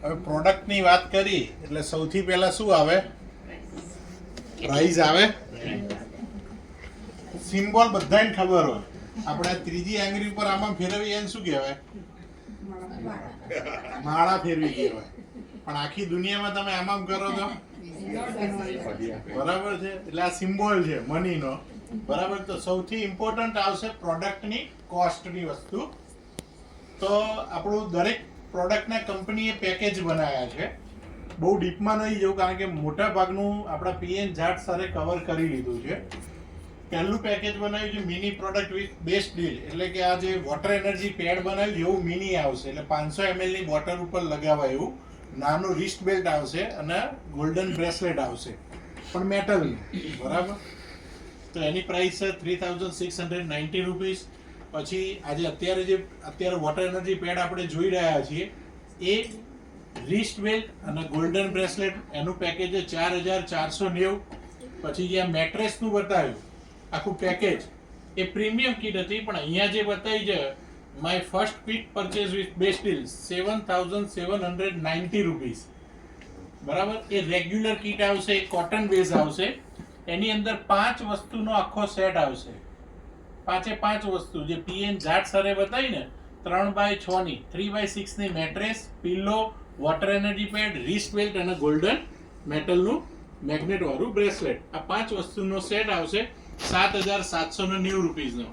હવે પ્રોડક્ટની વાત કરી એટલે સૌથી પહેલા શું આવે? પ્રાઇસ આવે. સિમ્બોલ બધાને ખબર હોય. આપણે ત્રીજી આંગળી ઉપર આમાં ફેરવીએ એને શું કહેવાય? માળા ફેરવી કહેવાય. પણ આખી દુનિયામાં તમે આમ કરો તો બરાબર છે. એટલે આ સિમ્બોલ છે મનીનો. બરાબર. તો સૌથી ઇમ્પોર્ટન્ટ આવશે પ્રોડક્ટની કોસ્ટની વસ્તુ. તો આપણું દરેક પ્રોડક્ટના કંપનીએ પેકેજ બનાવ્યા છે. બહુ ડીપમાં નહીં જવું કારણ કે મોટા ભાગનું આપણા પીએન જાટ સરે કવર કરી લીધું છે. પહેલું પેકેજ બનાવ્યું છે mini product with best deal. એટલે કે આ જે વોટર એનર્જી પેડ બનાવ્યું એવું મિની આવશે. એટલે 500 ml ની બોટલ ઉપર લગાવાય એવું નાનું રિસ્ટ બેલ્ટ આવશે અને ગોલ્ડન બ્રેસલેટ આવશે પણ મેટલનું. બરાબર. તો એની પ્રાઇસ છે 3690 રૂપીસ. પછી આજે અત્યારે વોટર એનર્જી પેડ આપણે જોઈ રહ્યા છીએ એ રિસ્ટ બેલ્ટ અને ગોલ્ડન બ્રેસલેટ એનું પેકેજ છે 4490. પછી જે મેટ્રેસનું બતાવ્યું આખું પેકેજ એ પ્રીમિયમ કીટ હતી પણ અહીંયા જે બતાવી છે my first quick purchase with best deal 7790 rupees. બરાબર. એ રેગ્યુલર કીટ આવશે, કોટન બેઝ આવશે. એની અંદર 5 વસ્તુનો આખો સેટ આવશે. 5 વસ્તુ જે પીએન જાટ સરે બતાવી ને 3x6 ની 3x6 ની mattress, pillow, water energy pad, wrist belt અને ગોલ્ડન મેટલનું મેગ્નેટ વાળું બ્રેસલેટ. આ 5 વસ્તુનો સેટ આવશે 7790 રૂપીસનો.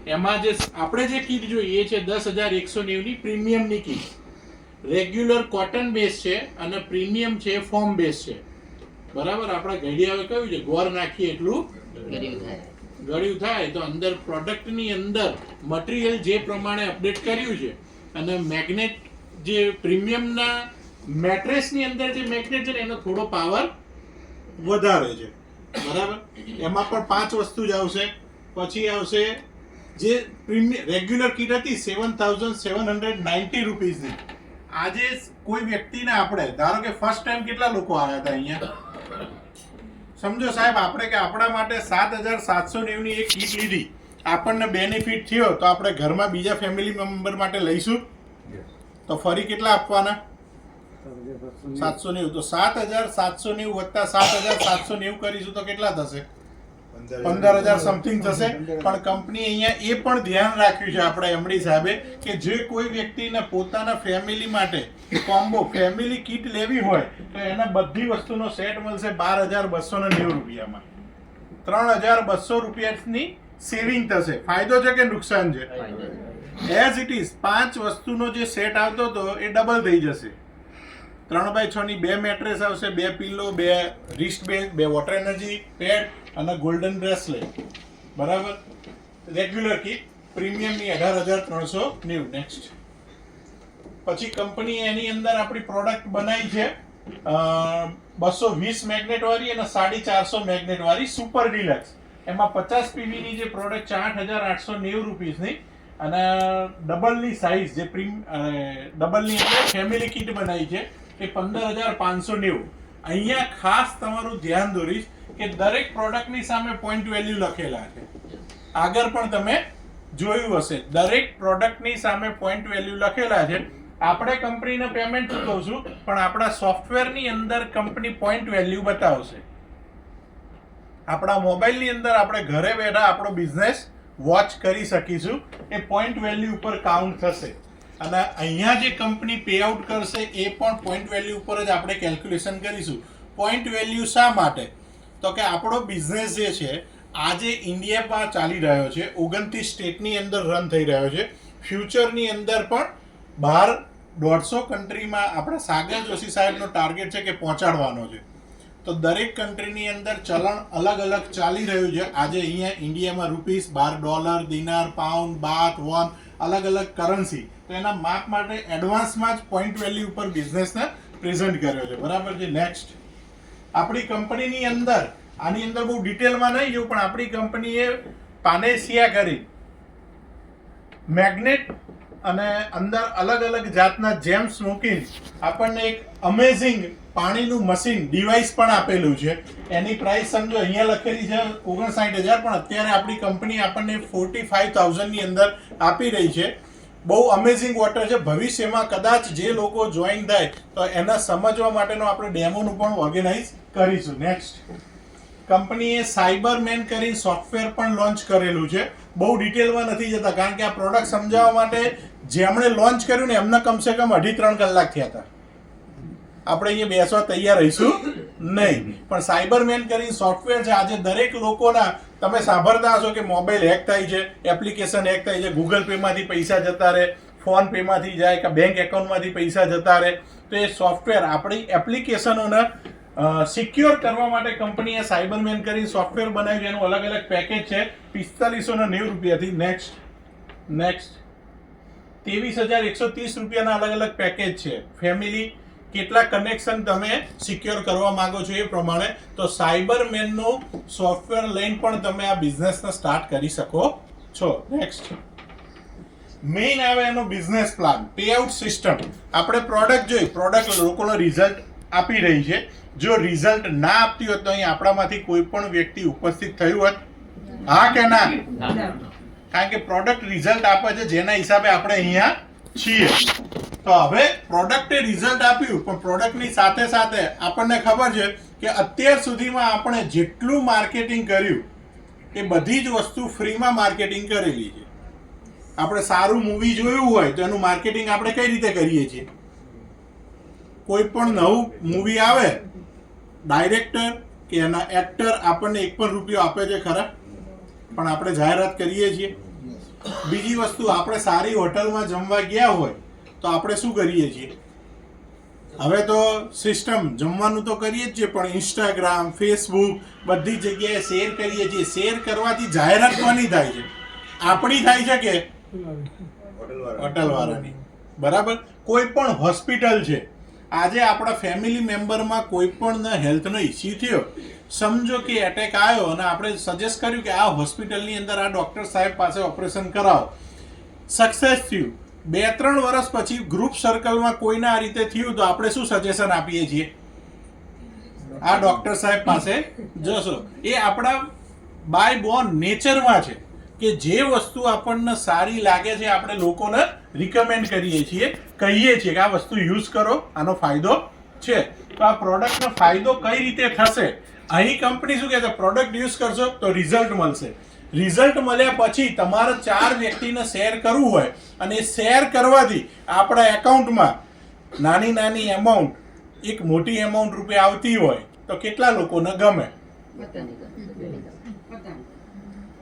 એમાં જે આપણે જે કીટ જોઈએ એ છે 10190 ની પ્રીમિયમની કીટ. રેગ્યુલર કોટન બેઝ છે અને પ્રીમિયમ છે ફોર્મ બેઝ છે. બરાબર. આપણે ઘડિયાળે કહ્યું છે ગોર નાખીએ એટલું ગળ્યું થાય. તો અંદર પ્રોડક્ટની અંદર મટીરિયલ જે પ્રમાણે અપડેટ કર્યું છે અને મેગ્નેટ જે પ્રીમિયમના મેટ્રેસની અંદર જે મેગ્નેટ છે ને એનો થોડો પાવર વધારે છે. બરાબર. એમાં પણ 5 વસ્તુ જ આવશે. પછી આવશે જે રેગ્યુલર કીટ હતી 7790 રૂપીસની. આજે કોઈ વ્યક્તિને આપણે ધારો કે ફર્સ્ટ ટાઈમ કેટલા લોકો આવ્યા હતા અહીંયા સમજો સાહેબ આપણે કે આપણા માટે 7790 ની એક કીટ લીધી આપણને બેનિફિટ થયો તો આપણે ઘરમાં બીજા ફેમિલી મેમ્બર માટે લઈશું તો ફરી કેટલા આપવાના? 790. તો 7790 વત્તા 7790 કરીશું તો કેટલા થશે? 15000 સમથિંગ થશે. પણ કંપની અહીંયા એ પણ ધ્યાન રાખ્યું છે આપણે એમડી સાહેબે કે જે કોઈ વ્યક્તિને પોતાના ફેમિલી માટે કોમ્બો ફેમિલી કીટ લેવી હોય તો એના બધી વસ્તુનો સેટ મળશે 12290 રૂપિયામાં. 3200 રૂપિયાની સેવિંગ થશે. ફાયદો છે કે નુકસાન છે? એઝ ઇટ ઇઝ 5 વસ્તુનો જે સેટ આવતો હતો એ ડબલ થઈ જશે. 3x6 ની 2 મેટ્રેસ આવશે, 2 pillow, 2 wrist belt, 2 water energy pad અને ગોલ્ડન બ્રેસલેટ. બરાબર. રેગ્યુલર કીટ પ્રીમિયમની 18390. નેક્સ્ટ. પછી કંપની એની અંદર આપણી પ્રોડક્ટ બનાવી છે 220 મેગ્નેટ વાળી અને 450 મેગ્નેટ વાળી સુપર ડિલક્સ. એમાં 50 PV ની જે પ્રોડક્ટ છે 8890 રૂપીસની અને ડબલની સાઇઝ જે ડબલની અંદર ફેમિલી કીટ બનાવી છે એ 15590. અહીંયા ખાસ તમારું ધ્યાન દોરીશ કે દરેક પ્રોડક્ટની સામે પોઈન્ટ વેલ્યુ લખેલા છે. આગળ પણ તમે જોયું હશે દરેક પ્રોડક્ટની સામે પોઈન્ટ વેલ્યુ લખેલા છે. આપણે કંપનીને પેમેન્ટ ચૂકવશું પણ આપણા સોફ્ટવેરની અંદર કંપની પોઈન્ટ વેલ્યુ બતાવશે. આપણા મોબાઈલની અંદર આપણે ઘરે બેઠા આપણો બિઝનેસ વોચ કરી શકીશું. એ પોઈન્ટ વેલ્યુ ઉપર કાઉન્ટ થશે અને અહીંયા જે કંપની પે આઉટ કરશે એ પણ પોઈન્ટ વેલ્યુ ઉપર જ આપણે કેલ્ક્યુલેશન કરીશું. પોઈન્ટ વેલ્યુ શા માટે? તો કે આપણો બિઝનેસ જે છે આજે ઇન્ડિયામાં ચાલી રહ્યો છે, 29 સ્ટેટની અંદર રન થઈ રહ્યો છે. ફ્યુચરની અંદર પણ બહાર 150 કન્ટ્રીમાં આપણા સાગર જોશી સાહેબનો ટાર્ગેટ છે કે પહોંચાડવાનો છે. તો દરેક કન્ટ્રીની અંદર ચલણ અલગ અલગ ચાલી રહ્યું છે. આજે અહીંયા ઇન્ડિયામાં રૂપીસ, બહાર ડોલર, દિનાર, પાઉન્ડ, બાથ, વોન અલગ અલગ કરન્સી. તો એના માપ માટે એડવાન્સમાં જ પોઈન્ટ વેલ્યુ ઉપર બિઝનેસને પ્રેઝન્ટ કર્યો છે. બરાબર છે. નેક્સ્ટ. આપણી કંપનીની અંદર આની અંદર બહુ ડિટેલમાં નહીં જવું પણ આપણી કંપનીએ પાનેસિયા કરી મેગ્નેટ અને અંદર અલગ અલગ જાતના જેમ્સ મૂકીને આપણને એક અમેઝિંગ પાણીનું મશીન ડિવાઇસ પણ આપેલું છે. એની પ્રાઇસ સમજો અહીંયા લખેલી છે 59000 પણ અત્યારે આપણી કંપની આપણને 45000 ની અંદર આપી રહી છે. બહુ અમેઝિંગ વોટર છે. ભવિષ્યમાં કદાચ જે લોકો જોઈન થાય તો એના સમજવા માટેનો આપણે ડેમોનું પણ ઓર્ગેનાઇઝ કરીશું. નેક્સ્ટ, કંપનીએ સાયબરમેન કરીને સોફ્ટવેર પણ લોન્ચ કરેલું છે. બહુ ડિટેલમાં નથી જતા કારણ કે આ પ્રોડક્ટ સમજાવવા માટે જેમણે લોન્ચ કર્યું ને એમને કમસે કમ 2.5-3 કલાક થયા હતા. આપણે અહીંયા બેસવા તૈયાર રહીશું નહીં. પણ સાયબરમેન કરીને સોફ્ટવેર છે. આજે દરેક લોકોના તમે સાંભળતા હશો કે મોબાઈલ હેક થાય છે, એપ્લિકેશન હેક થાય છે, ગૂગલ પેમાંથી પૈસા જતા રહે, ફોન પેમાંથી જાય કે બેંક એકાઉન્ટમાંથી પૈસા જતા રહે. તો એ સોફ્ટવેર આપણી એપ્લિકેશનોને સિક્યોર કરવા માટે કંપનીએ સાયબરમેન કરીને સોફ્ટવેર બનાવ્યું. એનું અલગ અલગ પેકેજ છે 4590 રૂપિયાથી. નેક્સ્ટ 23,130 રૂપિયાના અલગ અલગ પેકેજ છે. ફેમિલી કેટલા કનેક્શન તમે સિક્યોર કરવા માંગો છો એ પ્રમાણે. તો સાયબરમેનનું સોફ્ટવેર લઈને પણ તમે આ બિઝનેસને સ્ટાર્ટ કરી શકો છો. નેક્સ્ટ, મેઇન આવે એનો બિઝનેસ પ્લાન, પેઆઉટ સિસ્ટમ. આપણે પ્રોડક્ટ જોઈ, પ્રોડક્ટ લોકોનો રિઝલ્ટ આપી રહી છે. જો રિઝલ્ટ ના આપતી હોત તો અહીં આપણામાંથી કોઈ પણ વ્યક્તિ ઉપસ્થિત થયું હોત? હા કે ના? કારણ કે પ્રોડક્ટ રિઝલ્ટ આપે છે જેના હિસાબે આપણે અહીંયા છીએ. તો હવે પ્રોડક્ટે રિઝલ્ટ આપ્યું, પણ પ્રોડક્ટની સાથે સાથે આપણને ખબર છે કે અત્યાર સુધીમાં આપણે જેટલું માર્કેટિંગ કર્યું એ બધી જ વસ્તુ ફ્રીમાં માર્કેટિંગ કરેલી છે. આપણે સારું મૂવી જોયું હોય તો એનું માર્કેટિંગ આપણે કઈ રીતે કરીએ છીએ? કોઈ પણ નવું મૂવી આવે, ડાયરેક્ટર કે એના એક્ટર આપણને 1 પણ રૂપિયો આપે છે ખરા? પણ આપણે જાહેરાત કરીએ છીએ. બીજી વસ્તુ, આપણે સારી હોટલમાં જમવા ગયા હોય તો આપણે શું કરીએ છીએ? હવે તો સિસ્ટમ જમવાનું તો કરીએ જ છીએ, પણ ઇન્સ્ટાગ્રામ, ફેસબુક બધી જગ્યાએ શેર કરીએ છીએ. શેર કરવાથી જાહેરાત કોની થાય છે? આપણી થાય છે કે હોટલવાળાની? બરાબર. કોઈ પણ હોસ્પિટલ છે, આજે આપણા ફેમિલી મેમ્બરમાં કોઈ પણ હેલ્થનો ઇસ્યુ થયો, સમજો કે એટેક આવ્યો અને આપણે સજેસ્ટ કર્યું કે આ હોસ્પિટલની અંદર આ ડૉક્ટર સાહેબ પાસે ઓપરેશન કરાવો, સક્સેસ થયું. 2-3 વર્ષ પછી ગ્રુપ સર્કલમાં કોઈને આ રીતે થયું તો આપણે શું સજેશન આપીએ છીએ? આ ડૉક્ટર સાહેબ પાસે જશો. એ આપણા બાય બોર્ન નેચરમાં છે કે જે વસ્તુ આપણને સારી લાગે છે આપણે લોકોને રિકમેન્ડ કરીએ છીએ, કહીએ છીએ કે આ વસ્તુ યુઝ કરો, આનો ફાયદો છે. તો આ પ્રોડક્ટનો ફાયદો કઈ રીતે થશે? અહીં કંપની શું કહે છે? પ્રોડક્ટ યુઝ કરશો તો રિઝલ્ટ મળશે. રિઝલ્ટ મળ્યા પછી તમારે 4 વ્યક્તિને શેર કરવું હોય અને શેર કરવાથી આપણા એકાઉન્ટમાં નાની એમાઉન્ટ, એક મોટી એમાઉન્ટ રૂપિયા આવતી હોય તો કેટલા લોકોને ગમે?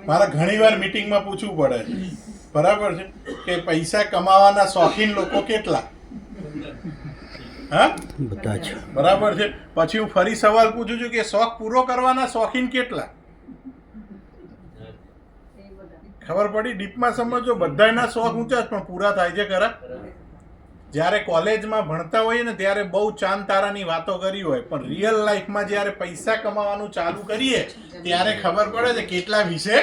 મારે ઘણીવાર મીટિંગમાં પૂછવું પડે છે, બરાબર છે, કે પૈસા કમાવાના શોખીન લોકો કેટલા? હા, બધા જ. બરાબર છે. પછી હું ફરી સવાલ પૂછું છું કે શોખ પૂરો કરવાના શોખીન કેટલા? ખબર પડી? ડીપમાં સમજો. બધાના શોખ ઊંચા પણ પૂરા થાય છે ખરા? જ્યારે કોલેજમાં ભણતા હોઈએ ને ત્યારે બહુ ચાંદ તારાની વાતો કરી હોય, પણ રિયલ લાઈફમાં જ્યારે પૈસા કમાવાનું ચાલુ કરીએ ત્યારે ખબર પડે છે કેટલા વિશે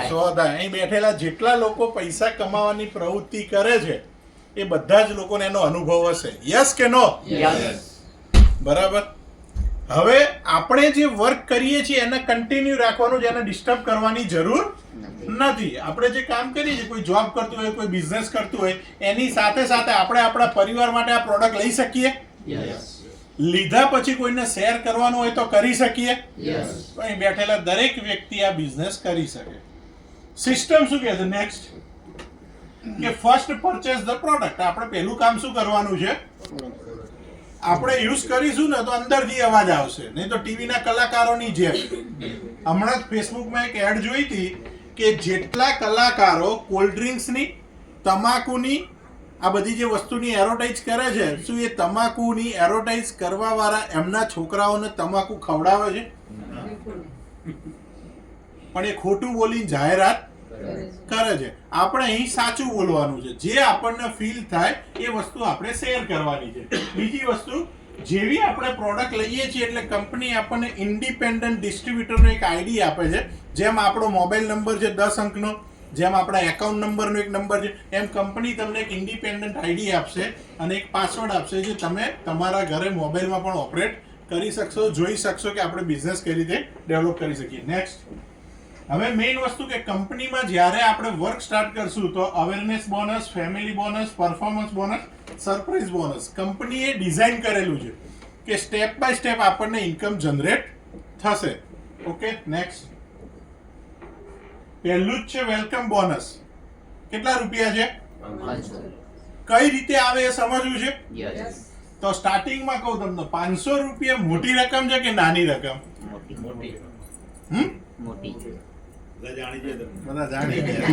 સો થાય. અહીં બેઠેલા જેટલા લોકો પૈસા કમાવાની પ્રવૃત્તિ કરે છે એ બધા જ લોકોને એનો અનુભવ હશે. યસ કે નો? બરાબર. હવે આપણે જે વર્ક કરીએ છીએ એને કન્ટિન્યુ રાખવાનું છે, એને ડિસ્ટર્બ કરવાની જરૂર નથી. આપણે જે કામ કરીએ છીએ, કોઈ જોબ કરતું હોય, કોઈ બિઝનેસ કરતું હોય, એની સાથે સાથે આપણે આપણા પરિવાર માટે આ પ્રોડક્ટ લઈ શકીએ. લીધા પછી કોઈને શેર કરવાનું હોય તો કરી શકીએ. અહીં બેઠેલા દરેક વ્યક્તિ આ બિઝનેસ કરી શકે. સિસ્ટમ શું કહે છે? નેક્સ્ટ, કે ફર્સ્ટ પરચેસ ધ પ્રોડક્ટ. આપણે પહેલું કામ શું કરવાનું છે? આપણે યુઝ કરીશું ને તો અંદરથી અવાજ આવશે, નહીં તો ટીવીના કલાકારોની જેમ. હમણાં જ ફેસબુકમાં એક એડ જોઈ હતી કે જેટલા કલાકારો કોલ્ડ ડ્રિંક્સની, તમાકુની, આ બધી જે વસ્તુની એડવર્ટાઇઝ કરે છે, શું એ તમાકુની એડવર્ટાઇઝ કરવા વાળા એમના છોકરાઓને તમાકુ ખવડાવે છે? પણ એ ખોટું બોલીને જાહેરાત કરે છે. આપણે અહીં સાચું બોલવાનું છે. જે આપણને ફીલ થાય એ વસ્તુ આપણે શેર કરવાની છે. બીજી વસ્તુ, જેવી આપણે પ્રોડક્ટ લઈએ છીએ એટલે કંપની આપણને ઇન્ડિપેન્ડન્ટ ડિસ્ટ્રીબ્યુટરનો એક આઈડી આપે છે. જેમ આપણો મોબાઈલ નંબર છે 10 અંકનો, જેમ આપણા એકાઉન્ટ નંબરનો એક નંબર છે, એમ કંપની તમને એક ઇન્ડિપેન્ડન્ટ આઈડી આપશે અને એક પાસવર્ડ આપશે જે તમે તમારા ઘરે મોબાઈલમાં પણ ઓપરેટ કરી શકશો, જોઈ શકશો કે આપણે બિઝનેસ કઈ રીતે ડેવલપ કરી શકીએ. નેક્સ્ટ, હવે મેઇન વસ્તુ કે કંપનીમાં જ્યારે આપણે વર્ક સ્ટાર્ટ કરશું તો awareness bonus, family bonus, performance bonus, surprise bonus કંપનીએ ડિઝાઇન કરેલું છે કે સ્ટેપ બાય સ્ટેપ આપણને ઇન્કમ જનરેટ થશે. Okay, next. પહેલું જ છે વેલકમ બોનસ. કેટલા રૂપિયા છે? 500. કઈ રીતે આવે એ સમજવું છે. Yes. તો સ્ટાર્ટિંગમાં કહું તમને 500 રૂપિયા મોટી રકમ છે કે નાની રકમ? મોટી. મોટી. બધા જાણી ગયા.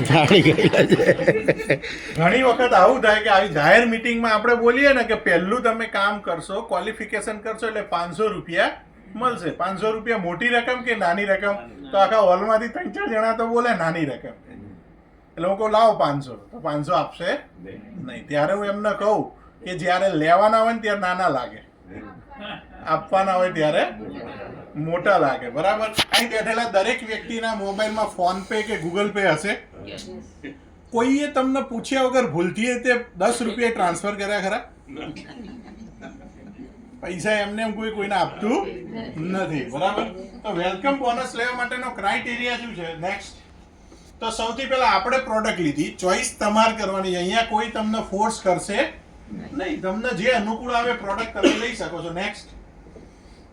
ઘણી વખત આવું થાય કે આવી જાહેર મીટિંગમાં આપણે બોલીએ ને કે પહેલું તમે કામ કરશો, ક્વોલિફિકેશન કરશો એટલે 500 રૂપિયા મળશે. 500 રૂપિયા મોટી રકમ કે નાની રકમ? તો આખા હોલમાંથી 3-4 જણા તો બોલે નાની રકમ. એટલે હું કહું લાવો 500, તો 500 આપશે નહીં. ત્યારે હું એમને કહું કે જ્યારે લેવાના હોય ને ત્યારે નાના લાગે, આપવાના હોય ત્યારે મોટા લાગે. બરાબર. અહીં બેઠેલા દરેક વ્યક્તિના મોબાઈલમાં ફોન પે કે ગૂગલ પે હશે. કોઈએ તમને પૂછ્યા વગર ભૂલથી તે 10 રૂપિયા ટ્રાન્સફર કર્યા ખરા? પૈસા એમને એમ કોઈને આપતું નથી. બરાબર. તો વેલકમ બોનસ લેવા માટેનો ક્રાઇટેરિયા શું છે? નેક્સ્ટ. તો સૌથી પહેલા આપણે પ્રોડક્ટ લીધી, ચોઈસ તમારે કરવાની. અહીંયા કોઈ તમને ફોર્સ કરશે નહીં. તમને જે અનુકૂળ આવે પ્રોડક્ટ તમે લઈ શકો છો. નેક્સ્ટ.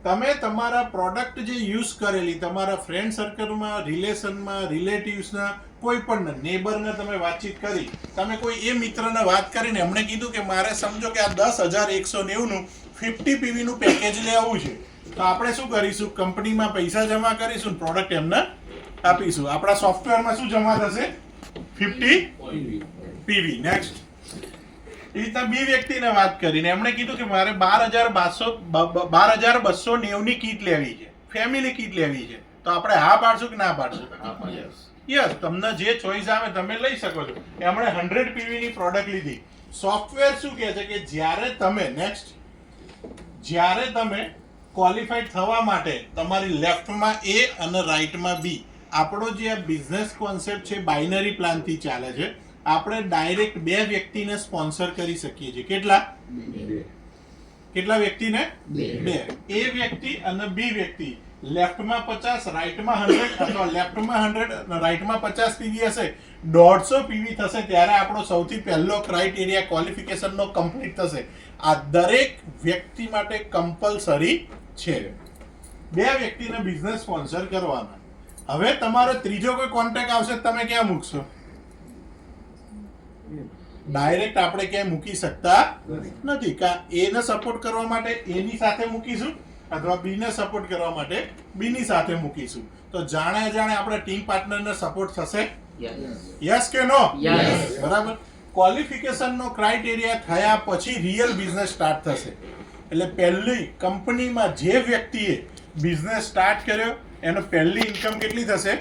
તમે તમારા પ્રોડક્ટ જે યુઝ કરેલી તમારા ફ્રેન્ડ સર્કલમાં, રિલેશનમાં, રિલેટિવ્સના કોઈ પણ નેબરને તમે વાતચીત કરી, તમે કોઈ એ મિત્રને વાત કરીને એમણે કીધું કે મારે સમજો કે આ 10,190 નું 50 PV નું પેકેજ લેવું છે, તો આપણે શું કરીશું? કંપનીમાં પૈસા જમા કરીશું, પ્રોડક્ટ એમને આપીશું. આપણા સોફ્ટવેરમાં શું જમા થશે? 50 PV. નેક્સ્ટ. એ રીતના બી વ્યક્તિને વાત કરીને એમણે કીધું કે મારે 12,290 ની કીટ લેવી છે, ફેમિલી કીટ લેવી છે, તો આપણે હા પાડશું કે ના પાડશું? યસ. તમને જે ચોઈસ આવે તમે લઈ શકો છો. એમણે 100 PV ની પ્રોડક્ટ લીધી. સોફ્ટવેર શું કહે છે કે જ્યારે તમે ક્વોલિફાઈડ થવા માટે તમારી લેફ્ટમાં એ અને રાઈટમાં બી, આપણો જે આ બિઝનેસ કોન્સેપ્ટ છે બાઇનરી પ્લાનથી ચાલે છે. આપણે ડાયરેક્ટ 2 વ્યક્તિને સ્પોન્સર કરી શકીએ છીએ. કેટલા વ્યક્તિને? 2. એ વ્યક્તિ અને બી વ્યક્તિ લેફ્ટમાં 50, રાઈટમાં 100, અથવા લેફ્ટમાં 100 રાઈટમાં 50 PV હશે, 150 PV થશે. ત્યારે આપણો સૌથી પહેલો ક્રાઇટેરિયા ક્વોલિફિકેશનનો કમ્પ્લીટ થશે. આ દરેક વ્યક્તિ માટે કમ્પલસરી છે. 2 વ્યક્તિને બિઝનેસ સ્પોન્સર કરવાના. હવે તમારો ત્રીજો કોઈ કોન્ટેક્ટ આવશે, તમે ક્યાં મૂકશો? ડાયરેક્ટ આપણે ક્યાંય મૂકી શકતા નથી. એને સપોર્ટ કરવા માટે એની સાથે મૂકીશું, અથવા બી ને સપોર્ટ કરવા માટે બી ની સાથે મૂકીશું. તો જાણે આપણે ટીમ પાર્ટનરને સપોર્ટ થશે? યસ કે નો? બરાબર. ક્વોલિફિકેશનનો ક્રાઇટેરિયા થયા પછી રિયલ બિઝનેસ સ્ટાર્ટ થશે. એટલે પહેલી કંપનીમાં જે વ્યક્તિએ બિઝનેસ સ્ટાર્ટ કર્યો એનો પહેલી ઇન્કમ કેટલી થશે?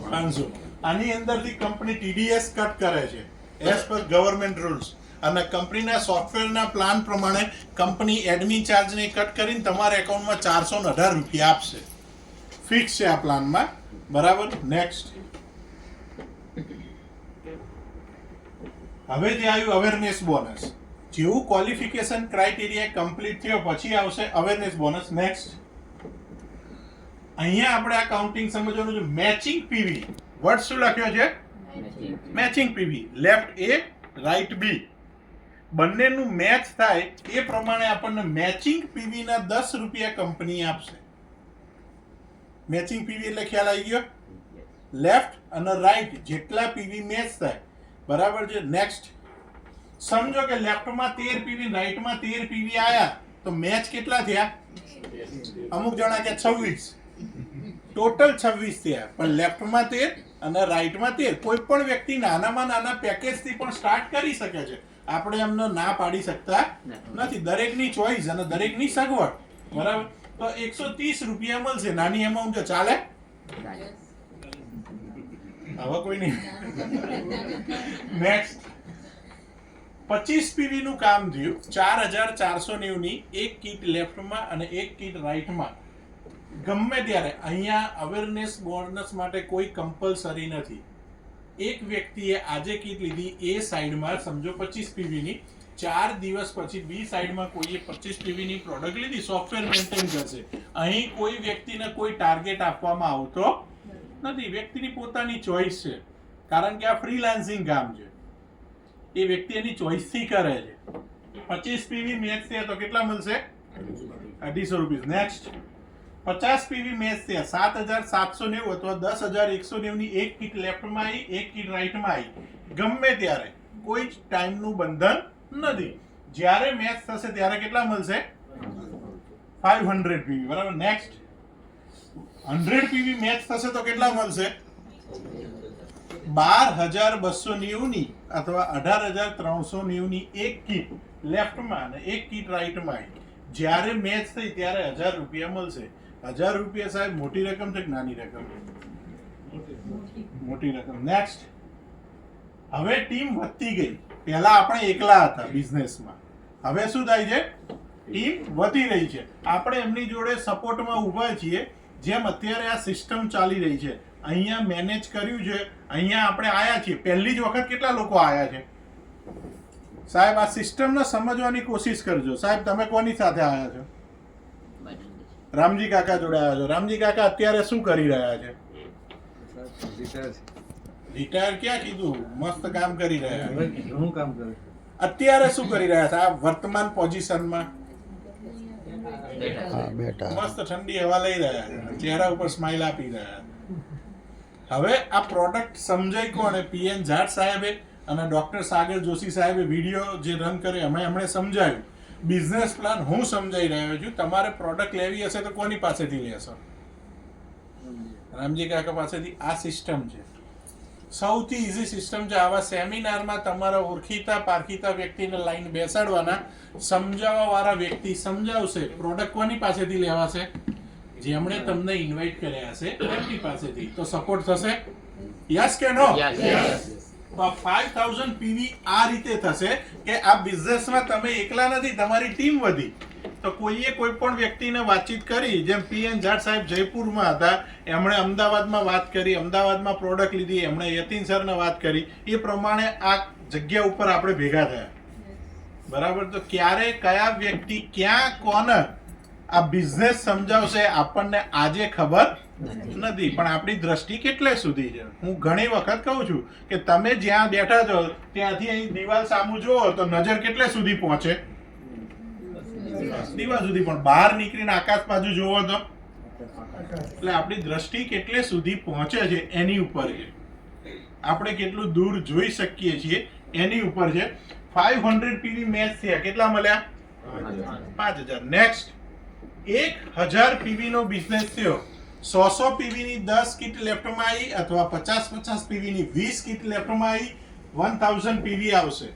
500. આની અંદરથી કંપની TDS કટ કરે છે એઝ પર ગવર્મેન્ટ રૂલ્સ, અને કંપનીના સોફ્ટવેરના પ્લાન પ્રમાણે કંપની એડમિન ચાર્જને કટ કરીને તમારા એકાઉન્ટમાં 418 રૂપિયા આપશે. ફિક્સ છે આ પ્લાનમાં. બરાબર. નેક્સ્ટ. હવે જે આવ્યું અવેરનેસ બોનસ. જેવું ક્વોલિફિકેશન ક્રાઇટેરિયા કમ્પ્લીટ થયો પછી આવશે અવેરનેસ બોનસ. નેક્સ્ટ. અહીંયા આપણે આ કાઉન્ટિંગ સમજવાનું છે. Matching PV. વર્ડ શું લખ્યો છે? Matching PV. Left A, right B, બંનેનું મેચ થાય એ પ્રમાણે આપણને મેચિંગ PV ના 10 રૂપિયા કંપની આપશે. મેચિંગ PV એટલે ખ્યાલ આવી ગયો? લેફ્ટ અને રાઈટ જેટલા PV મેચ થાય. બરાબર છે. નેક્સ્ટ. સમજો કે લેફ્ટમાં 13 PV, રાઈટમાં 13 PV આયા, તો મેચ કેટલા થયા? અમુક જણા કે 26, ટોટલ 26 થયા. પણ લેફ્ટમાં 13 અને રાઈટમાં 13. કોઈ પણ વ્યક્તિ નાનામાં નાના પેકેજથી પણ સ્ટાર્ટ કરી શકે છે. આપણે એમને ના પાડી શકતા નથી. દરેકની ચોઈસ અને દરેકની સગવડ. બરાબર. તો 130 રૂપિયા મળશે. નાની એમાઉન્ટ છે, ચાલે? હવે કોઈ નહીં. નેક્સ્ટ. 25 PV નું કામ થયું. 4,490 ની એક કીટ લેફ્ટમાં અને એક કીટ રાઈટમાં. ગમે ત્યારે અહીંયા અવેરનેસ બોનસ માટે કોઈ કમ્પલસરી નથી. એક વ્યક્તિએ આજે કીટ લીધી એ સાઈડમાં, સમજો 25 PV ની, 4 દિવસ પછી બી સાઈડમાં કોઈએ 25 PV ની પ્રોડક્ટ લીધી, સોફ્ટવેર મેન્ટેન કરશે. અહીં કોઈ વ્યક્તિને કોઈ ટાર્ગેટ આપવામાં આવતો નથી, વ્યક્તિની પોતાની ચોઈસ છે, કારણ કે આ ફ્રીલાન્સિંગ કામ છે, એ વ્યક્તિ એની ચોઈસથી કરે છે. 25 પીવી મેચ થયા તો કેટલા મળશે? 250 રૂપિયા. નેક્સ્ટ 50 પીવી મેચ થયા 7790 અથવા 10190 ની એક કીટ લેફ્ટમાં આવી, એક કીટ રાઈટમાં આવી. ગમે ત્યારે કોઈ જ ટાઈમનું બંધન નથી. જ્યારે મેચ થશે ત્યારે કેટલા મળશે? 500 પીવી. બરાબર. નેક્સ્ટ 100 પીવી મેચ થશે તો કેટલા મળશે? 12290 ની અથવા 18390 ની એક કીટ લેફ્ટમાં અને એક કીટ રાઈટમાં આવી. જ્યારે મેચ થઈ ત્યારે 1000 રૂપિયા મળશે. 1000 રૂપિયા સાહેબ મોટી રકમ છે કે નાની રકમ? મોટી રકમ. નેક્સ્ટ હવે ટીમ વધતી ગઈ. પહેલા આપણે એકલા હતા બિઝનેસમાં, હવે શું થાય છે? ટીમ વધી રહી છે. આપણે એમની જોડે સપોર્ટમાં ઊભા છીએ. જેમ અત્યારે આ સિસ્ટમ ચાલી રહી છે, અહીંયા મેનેજ કર્યું છે, અહીંયા આપણે આયા છીએ. પહેલી જ વખત કેટલા લોકો આયા છે સાહેબ? આ સિસ્ટમને સમજવાની કોશિશ કરજો. સાહેબ તમે કોની સાથે આયા છો? રામજી કાકા જોડે આવ્યા છો. રામજી કાકા અત્યારે શું કરી રહ્યા છે? રિટાયર ક્યાં કીધું? મસ્ત કામ કરી રહ્યા છે. ઘણું કામ કરે. અત્યારે શું કરી રહ્યા છે આ વર્તમાન પોઝિશનમાં? બેટા મસ્ત ઠંડી હવા લઈ રહ્યા છે, ચહેરા ઉપર સ્માઈલ આપી રહ્યા છે. હવે આ પ્રોડક્ટ સમજાય કોણે? પીએન જાટ સાહેબે અને ડોક્ટર સાગર જોશી સાહેબે વિડીયો જે રન કર્યો અમે એમણે સમજાવ્યું. બિઝનેસ પ્લાન હું સમજાઈ રહ્યો છું. તમારે પ્રોડક્ટ લેવી હશે તો કોની પાસેથી લેશો? રામજી કાકા પાસેથી. આ સિસ્ટમ છે, સૌથી ઈઝી સિસ્ટમ છે. આવા સેમિનારમાં તમારા ઓળખીતા પારખીતા વ્યક્તિને લાઈન બેસાડવાના, સમજાવવા વાળા વ્યક્તિ સમજાવશે. પ્રોડક્ટ કોની પાસેથી લેવાશે? જેમણે તમને ઇન્વાઇટ કર્યા હશે એમની પાસેથી. તો સપોર્ટ થશે? યસ કે નો? 5000 પીવી આ રીતે થશે કે આ બિઝનેસમાં તમે એકલા નથી, તમારી ટીમ વધી. તો કોઈએ કોઈ પણ વ્યક્તિને વાતચીત કરી, જેમ પીએન જાટ સાહેબ જયપુરમાં હતા, એમણે અમદાવાદમાં વાત કરી, અમદાવાદમાં પ્રોડક્ટ લીધી, એમણે યતીન સરને વાત કરી, એ પ્રમાણે આ જગ્યા ઉપર આપણે ભેગા થયા. બરાબર. તો ક્યારે કયા વ્યક્તિ ક્યાં કોને આ બિઝનેસ સમજાવશે આપણને આજે ખબર નથી, પણ આપણી દ્રષ્ટિ કેટલે સુધી છે. હું ઘણી વખત કહું છું કે તમે જ્યાં બેઠા છો ત્યાંથી અહીં દિવાલ સામું જુઓ તો નજર કેટલે સુધી પહોંચે? દિવાલ સુધી. પણ બહાર નીકળીને આકાશ બાજુ જોવો તો એટલે આપણી દ્રષ્ટિ કેટલે સુધી પહોંચે છે એની ઉપર છે. આપણે કેટલું દૂર જોઈ શકીએ છીએ એની ઉપર છે. 500 પીવી મેચ થયા, કેટલા મળ્યા? 5000. નેક્સ્ટ 1000 પીવી નો બિઝનેસ થયો. 100 પીવી ની 10 કીટ લેફ્ટમાં આવી અથવા 50 પીવી ની 20 કીટ લેફ્ટમાં આવી. 1000 પીવી આવશે.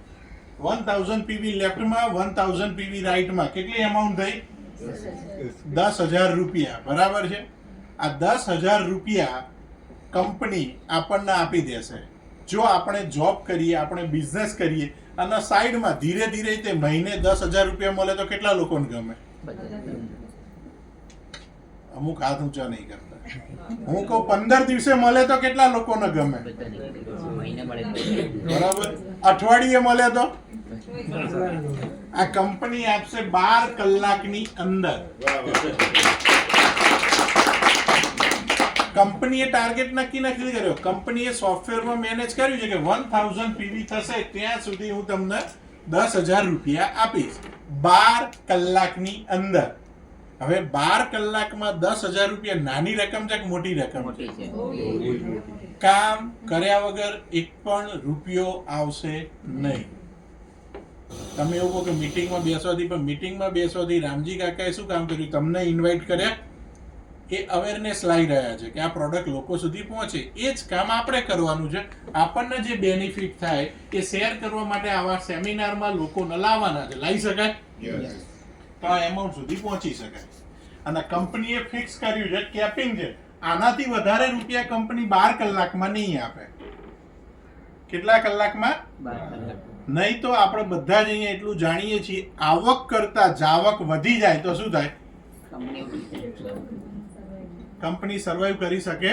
1000 પીવી લેફ્ટમાં, 1000 પીવી રાઈટમાં. કેટલી અમાઉન્ટ થઈ? 10000 રૂપિયા. બરાબર છે. આ 10000 રૂપિયા કંપની આપણને આપી દેશે જો આપણે જોબ કરીએ, આપણે બિઝનેસ કરીએ અને સાઈડમાં ધીરે ધીરે તે મહિને 10000 રૂપિયા મળે તો કેટલા લોકોને ગમે? અમુક હાથ ઊંચા નહીં કરતા. હું કહું 15 દિવસે મળે તો કેટલા લોકોને ગમે? બરાબર. અઠવાડિયે મળે તો? આ કંપની આપશે 12 કલાકની અંદર. કંપનીએ ટાર્ગેટ નક્કી નથી કર્યો. કંપનીએ સોફ્ટવેરમાં મેનેજ કર્યું છે કે 1000 પીવી થશે ત્યાં સુધી હું તમને 10000 રૂપિયા આપીશ 12 કલાકની અંદર. હવે 12 કલાકમાં 10000 રૂપિયા નાની રકમ છે કે મોટી રકમ છે? કામ કર્યા વગર એક પણ રૂપિયો આવશે નહીં. તમે એવું કહો કે મીટિંગમાં બેસવાથી, પણ મીટિંગમાં બેસવાથી રામજી કાકાએ શું કામ કર્યું? તમને ઇન્વાઇટ કર્યા, એ અવેરનેસ લાવી રહ્યા છે કે આ પ્રોડક્ટ લોકો સુધી પહોંચે. એ જ કામ આપણે કરવાનું છે. આપણને જે બેનિફિટ થાય એ શેર કરવા માટે આવા સેમિનારમાં લોકોને લાવવાના છે. લાવી શકાય તો આ એમાઉન્ટ સુધી પહોંચી શકાય. અને કંપનીએ ફિક્સ કર્યું છે, કેપિંગ છે. આનાથી વધારે રૂપિયા કંપની 12 કલાકમાં નહીં આપે. કેટલા કલાકમાં? 12 કલાક. નહીં તો આપણે બધા જ અહીંયા એટલું જાણીએ છીએ, આવક કરતા જાવક વધી જાય તો શું થાય? કંપની સર્વાઈવ કરી શકે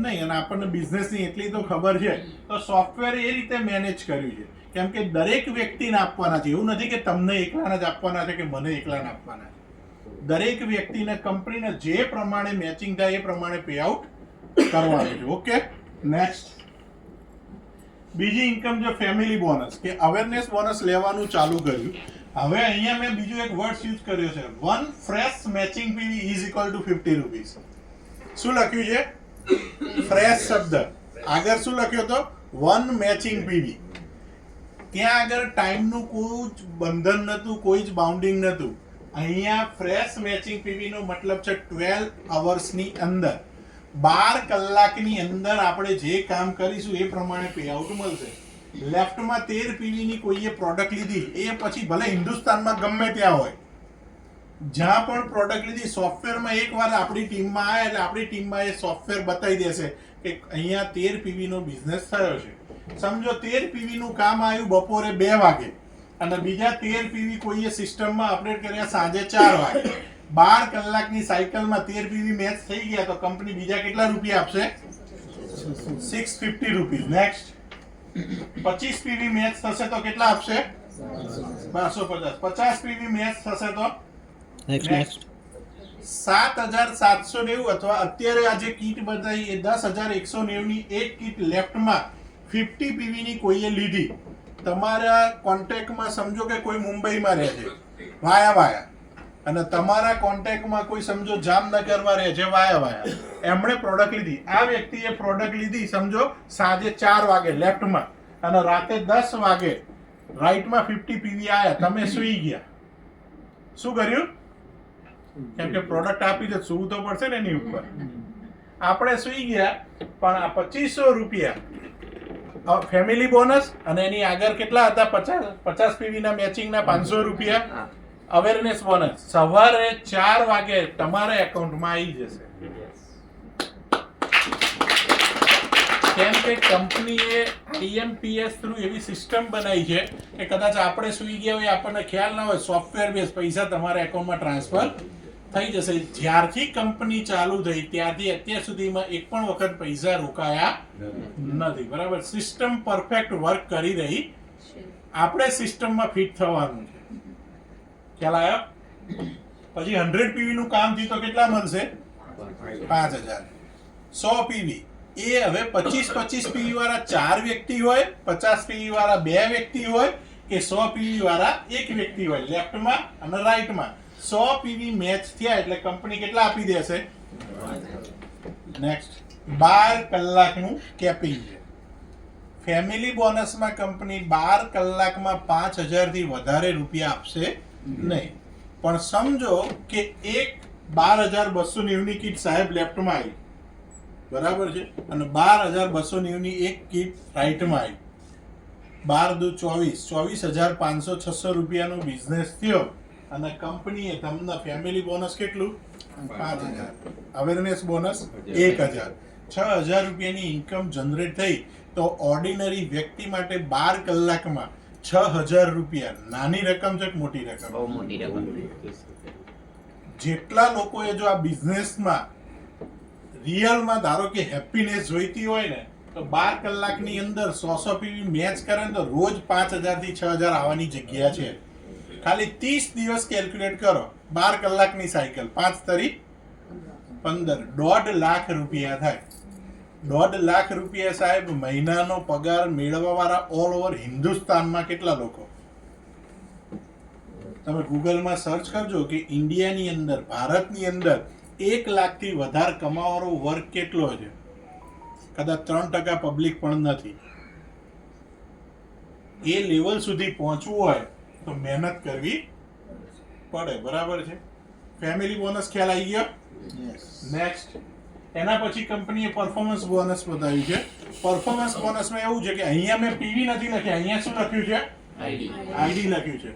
નહીં. અને આપણને બિઝનેસની એટલી તો ખબર છે. તો સોફ્ટવેર એ રીતે મેનેજ કર્યું છે કેમ કે દરેક વ્યક્તિને આપવાના છે. એવું નથી કે તમને એકલાને જ આપવાના છે કે મને એકલાને આપવાના છે. દરેક વ્યક્તિને કંપનીને જે પ્રમાણે મેચિંગ થાય એ પ્રમાણે પે આઉટ કરવાનું છે. ઓકે, નેક્સ્ટ બીજી ઇન્કમ છે ફેમિલી બોનસ, કે અવેરનેસ બોનસ લેવાનું ચાલુ કર્યું. હવે અહીંયા મેં બીજો એક વર્ડ યુઝ કર્યો છે, one fresh matching PV is equal to 50 rupees. શું લખ્યું છે? ફ્રેશ શબ્દ આગળ શું લખ્યો હતો? One matching PV. ત્યાં આગળ ટાઈમનું કોઈ જ બંધન નહોતું, કોઈ જ બાઉન્ડિંગ નહોતું. અહીંયા ફ્રેશ મેચિંગ પીવી નો મતલબ છે 12 અવર્સની અંદર, 12 કલાકની અંદર આપણે જે કામ કરીશું એ પ્રમાણે પે આઉટ મળશે. લેફ્ટમાં 13 પીવીની કોઈએ પ્રોડક્ટ લીધી, એ પછી ભલે હિન્દુસ્તાનમાં ગમે ત્યાં હોય, જ્યાં પણ પ્રોડક્ટ લીધી, સોફ્ટવેરમાં એકવાર આપણી ટીમમાં આવે એટલે આપણી ટીમમાં એ સોફ્ટવેર બતાવી દેશે કે અહીંયા 13 પીવીનો બિઝનેસ થયો છે. સમજો 13 પીવીનું કામ આવ્યું બપોરે 2 વાગે અને બીજા 13 પીવી કોઈએ સિસ્ટમમાં અપડેટ કર્યા સાંજે 4 વાગે. 12 કલાકની સાયકલમાં 13 પીવી મેચ થઈ ગયા તો કંપની બીજા કેટલા રૂપિયા આપશે? 650 રૂપીસ. નેક્સ્ટ 25 પીવી મેચ થશે તો કેટલા આપશે? 1250. 50 પીવી મેચ થશે તો નેક્સ્ટ 7790 અથવા અત્યારે આ જે કીટ બતાવી એ 10190 ની એક કીટ લેફ્ટમાં 50 પીવી ની કોઈએ લીધી. તમારા કોન્ટેક્ટમાં સમજો કે કોઈ મુંબઈમાં રહે છે વાયા, અને તમારા કોન્ટેક્ટમાં કોઈ સમજો જામનગરમાં રહે છે વાયા, એમણે પ્રોડક્ટ લીધી. આ વ્યક્તિએ પ્રોડક્ટ લીધી સમજો સાંજે 4 વાગે લેફ્ટમાં અને રાતે 10 વાગે રાઈટમાં 50 પીવી આયા. તમે સૂઈ ગયા. શું કર્યું? કેમ કે પ્રોડક્ટ આપી દે, સૂવું તો પડશે ને એની ઉપર. આપણે સૂઈ ગયા, પણ આ 2500 રૂપિયા ફેમિલી બોનસ અને એની આગળ કેટલા હતા? 50 પીવી ના મેચિંગ ના 500 રૂપિયા અવેરનેસ બોનસ સવારે 4 વાગે તમારા એકાઉન્ટમાં આવી જશે. કેમ કે કંપનીએ IMPS થ્રુ એવી સિસ્ટમ બનાવી છે કે કદાચ આપણે સૂઈ ગયા હોય, આપણને ખ્યાલ ના હોય, સોફ્ટવેર બેઝ પૈસા તમારા એકાઉન્ટમાં ટ્રાન્સફર થઈ જશે. જ્યારથી કંપની ચાલુ થઈ ત્યારથી અત્યાર સુધીમાં એક પણ વખત પૈસા રોકાયા નથી. બરાબર? સિસ્ટમ પરફેક્ટ વર્ક કરી રહી, આપણે સિસ્ટમમાં ફિટ થવાનું છે. ખ્યાલ આવ્યો? પછી 100 પીવી નું કામ થયું તો કેટલા મળશે? 5000. 100 પીવી એ હવે 25 પીવી વાળા 4 વ્યક્તિ હોય, 50 પીવી વાળા 2 વ્યક્તિ હોય કે 100 પીવી વાળા 1 વ્યક્તિ હોય, લેફ્ટમાં અને રાઈટમાં 100 પીવી મેચ થયા એટલે કંપની કેટલા આપી દેશે? નેક્સ્ટ 12 કલાકનું કેપિંગ છે. ફેમિલી બોનસમાં કંપની 12 કલાકમાં 5000 થી વધારે રૂપિયા આપશે નહીં. પણ સમજો કે એક 12290 ની કીટ સાહેબ લેફ્ટમાં આવી, બરાબર છે, અને 12290 ની એક કીટ રાઈટમાં આવી. 12 દુ 24, 24500 રૂપિયાનો બિઝનેસ થયો અને કંપનીએ તમને ફેમિલી બોનસ કેટલું? 5000. Awareness bonus 1000. 6000 રૂપિયાની ઇન્કમ જનરેટ થઈ તો ઓર્ડિનરી વ્યક્તિ માટે 12 કલાકમાં 6000 રૂપિયા નાની રકમ છે કે મોટી રકમ? બહુ મોટી રકમ. જેટલા લોકોએ જો આ બિઝનેસમાં રિયલમાં ધારો કે હેપીનેસ જોઈતી હોય ને તો 12 કલાકની અંદર 100 પીવી મેચ કરે ને તો રોજ 5000 થી 6000 આવવાની જગ્યા છે. ખાલી 30 દિવસ કેલ્ક્યુલેટ કરો, 12 કલાકની સાયકલ, 5 તરી 15, 1.5 લાખ રૂપિયા થાય. 1.5 લાખ રૂપિયા સાહેબ મહિનાનો પગાર મેળવવા વાળા ઓલ ઓવર હિન્દુસ્તાનમાં કેટલા લોકો? તમે ગૂગલમાં સર્ચ કરજો કે ઇન્ડિયાની અંદર, ભારતની અંદર 1 લાખથી વધારે કમાવાનો વર્ગ કેટલો છે? કદાચ 3% પબ્લિક પણ નથી. એ લેવલ સુધી પહોંચવું હોય તો મહેનત કરવી પડે. બરાબર છે? ફેમિલી બોનસ ખ્યાલ આવી ગયો? નેક્સ્ટ એના પછી કંપનીએ પરફોર્મન્સ બોનસ બતાવ્યું છે. પરફોર્મન્સ બોનસમાં એવું છે કે અહીંયા મેં પીવી નથી લખ્યા, અહીંયા શું લખ્યું છે? આઈડી લખ્યું છે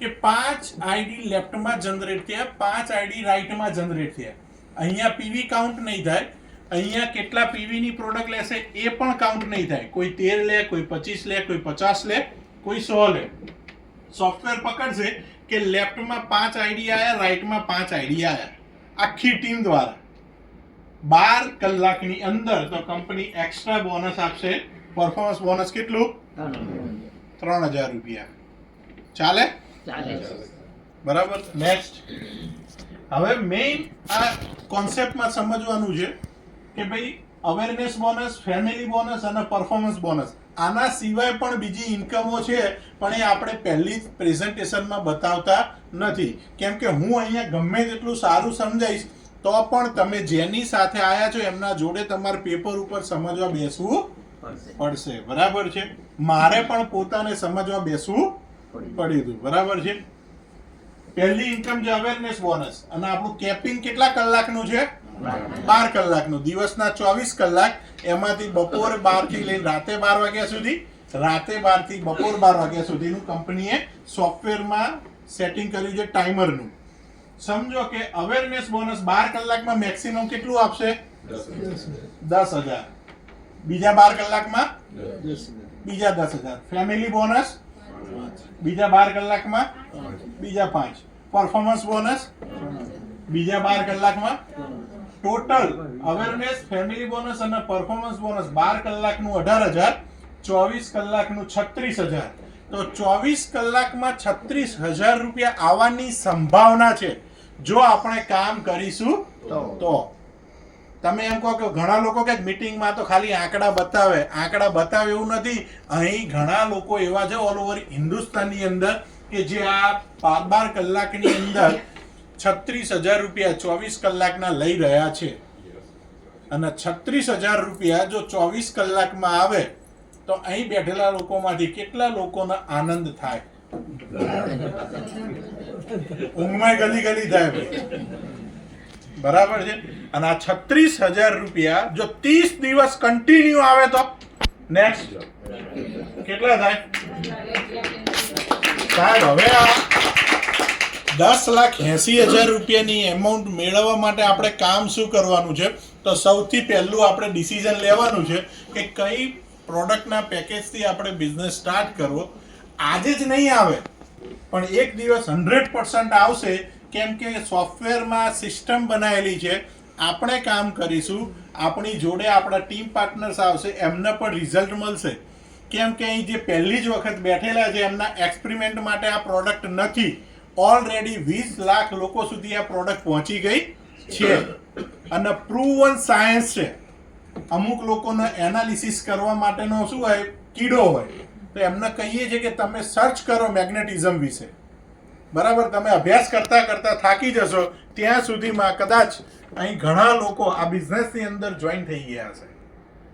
કે 5 આઈડી લેફ્ટમાં જનરેટ થયા, 5 આઈડી રાઈટમાં જનરેટ થયા. અહીંયા પીવી કાઉન્ટ નહીં થાય, અહીંયા કેટલા પીવી ની પ્રોડક્ટ લેશે એ પણ કાઉન્ટ નહીં થાય. કોઈ 13 લે, કોઈ 25 લે, કોઈ 50 લે, કોઈ 100 લે. સોફ્ટવેર પકડશે કે લેફ્ટમાં 5 આઈડી આયા, રાઈટમાં 5 આઈડી આયા, આખી ટીમ દ્વારા 12 કલાકની અંદર તો કંપની એક્સ્ટ્રા બોનસ આપશે. પરફોર્મન્સ બોનસ કેટલું? 3000 રૂપિયા. ચાલે? બરાબર. નેક્સ્ટ હવે મેઇન આ કોન્સેપ્ટમાં સમજવાનું છે કે ભાઈ અવેરનેસ બોનસ, ફેમિલી બોનસ અને પરફોર્મન્સ બોનસ. આના સિવાય પણ બીજી ઇન્કમો છે, પણ એ આપણે પહેલી જ પ્રેઝન્ટેશનમાં બતાવતા નથી. કેમ કે હું અહીંયા ગમે તેટલું સારું સમજાવીશ તો પણ તમે જેની સાથે આવ્યા છો એમના જોડે તમારે પેપર ઉપર સમજવા બેસવું પડશે. બરાબર છે? મારે પણ પોતાને સમજવા બેસવું પડ્યું હતું. બરાબર છે? પહેલી ઇન્કમ જે અવેરનેસ બોનસ, અને આપણું કેપિંગ કેટલા કલાકનું છે? 12 કલાકનું. દિવસના 24 કલાક, એમાંથી બપોરે 12 થી લઈને રાતે 12 વાગ્યા સુધી, રાતે 12 થી બપોર 12 વાગ્યા સુધીનું કંપનીએ સોફ્ટવેરમાં સેટિંગ કર્યું છે ટાઈમરનું. સમજો કે અવેરનેસ બોનસ 12 કલાકમાં મેક્સિમમ કેટલું આપશે? 10,000. બીજા 12 કલાકમાં બીજા 10,000. ફેમિલી બોનસ બીજા 12 કલાકમાં બીજા 5. પરફોર્મન્સ બોનસ બીજા 12 કલાકમાં. ટોટલ અવેરનેસ, ફેમિલી બોનસ અને પરફોર્મન્સ બોનસ 12 કલાકનું 18,000, 24 કલાકનું 36,000. તો 24 કલાકમાં 36,000 રૂપિયા આવવાની સંભાવના છે જો આપણે કામ કરીશું તો. તમે એમ કહો કે ઘણા લોકો કે મીટિંગમાં તો ખાલી આંકડા બતાવે એવું નથી. અહીં ઘણા લોકો એવા છે ઓલ ઓવર હિન્દુસ્તાનની અંદર કે જે આ 12 કલાકની અંદર 36,000 રૂપિયા 24 કલાકના લઈ રહ્યા છે. અને 36,000 રૂપિયા જો 24 કલાકમાં આવે તો અહીં બેઠેલા લોકોમાંથી કેટલા લોકોનો આનંદ થાય? ઊંઘમાં ગલી થાય ભાઈ. બરાબર છે? અને આ 36,000 રૂપિયા જો 30 દિવસ કન્ટિન્યુ આવે તો નેક્સ્ટ કેટલા થાય? સાહેબ હવે આ 10,80,000 રૂપિયાની એમાઉન્ટ મેળવવા માટે આપણે કામ શું કરવાનું છે? તો સૌથી પહેલું આપણે ડિસિઝન લેવાનું છે કે કઈ પ્રોડક્ટના પેકેજથી આપણે બિઝનેસ સ્ટાર્ટ કરવો. આજે જ નહીં આવે પણ એક દિવસ 100% આવશે. કેમ કે સોફ્ટવેરમાં સિસ્ટમ બનાવેલી છે. આપણે કામ કરીશું, આપણી જોડે આપણા ટીમ પાર્ટનર્સ આવશે, એમને પણ રિઝલ્ટ મળશે. કેમ કે અહીં જે પહેલી જ વખત બેઠેલા છે એમના એક્સપેરિમેન્ટ માટે આ પ્રોડક્ટ નથી. ઓલરેડી 20 લાખ લોકો સુધી આ પ્રોડક્ટ પહોંચી ગઈ છે અને પ્રૂવન સાયન્સ છે. અમુક લોકોને એનાલિસિસ કરવા માટેનો શું હોય, કીડો હોય, તો એમને કહીએ છીએ કે તમે સર્ચ કરો મેગ્નેટિઝમ વિશે. બરાબર? તમે અભ્યાસ કરતા કરતા થાકી જશો ત્યાં સુધીમાં કદાચ અહીં ઘણા લોકો આ બિઝનેસની અંદર જોઈન થઈ ગયા હશે.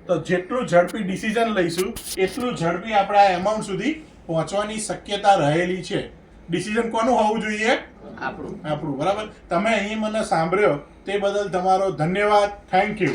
તો જેટલું ઝડપી ડિસિઝન લઈશું એટલું ઝડપી આપણે આ એમાઉન્ટ સુધી પહોંચવાની શક્યતા રહેલી છે. ડિસિઝન કોનું હોવું જોઈએ? આપણું. બરાબર? તમે અહીં મને સાંભળ્યો તે બદલ તમારો ધન્યવાદ. Thank you.